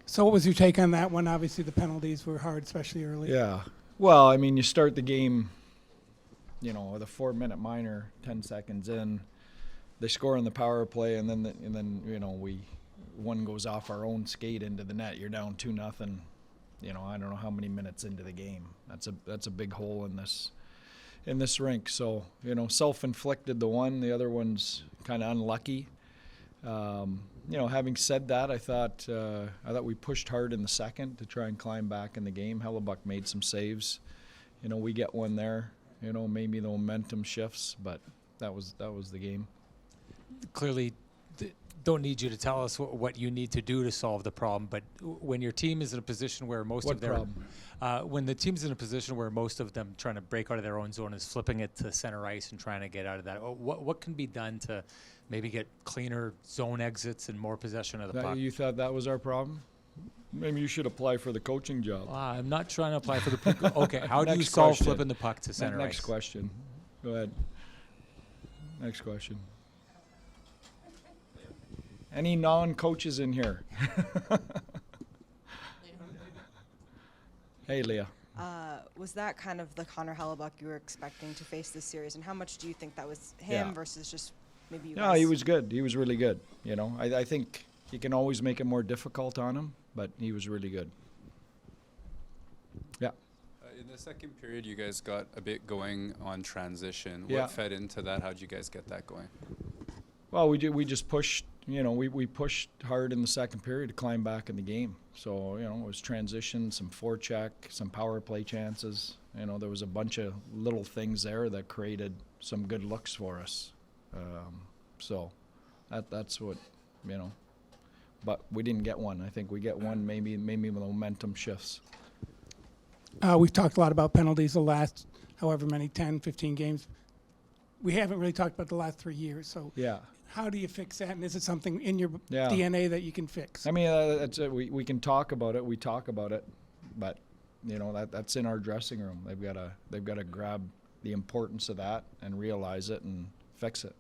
So what was your take on that one? Obviously the penalties were hard, especially early. Yeah. Well, I mean, you start the game, with a 4-minute minor, 10 seconds in. They score on the power play, and then one goes off our own skate into the net. You're down 2-0. I don't know how many minutes into the game. That's a big hole in this rink. So self-inflicted the one. The other one's kind of unlucky. Having said that, I thought we pushed hard in the second to try and climb back in the game. Hellebuck made some saves. We get one there. Maybe the momentum shifts, but that was the game. Clearly, don't need you to tell us what you need to do to solve the problem. But when your team is in a position where when the team's in a position where most of them trying to break out of their own zone is flipping it to center ice and trying to get out of that, what can be done to maybe get cleaner zone exits and more possession of the puck? You thought that was our problem? Maybe you should apply for the coaching job. I'm not trying to apply for the okay, how do you Next solve question. flipping the puck to center Next ice? question. Go ahead. Next question. Any non-coaches in here? Hey, Leah. Was that kind of the Connor Hellebuck you were expecting to face this series, and how much do you think that was him versus just maybe you guys? No, he was good. He was really good. I think you can always make it more difficult on him, but he was really good. Yeah. In the second period, you guys got a bit going on transition. Yeah. What fed into that? How'd you guys get that going? Well, we just pushed. We pushed hard in the second period to climb back in the game. So it was transition, some forecheck, some power play chances. There was a bunch of little things there that created some good looks for us. So that's what But we didn't get one. I think we get one. Maybe the momentum shifts. We've talked a lot about penalties the last however many, 10, 15 games. We haven't really talked about the last 3 years. So Yeah. how do you fix that? And is it something in your Yeah. DNA that you can fix? I mean, that's it. We can talk about it. We talk about it, but that's in our dressing room. They've got to grab the importance of that and realize it and fix it.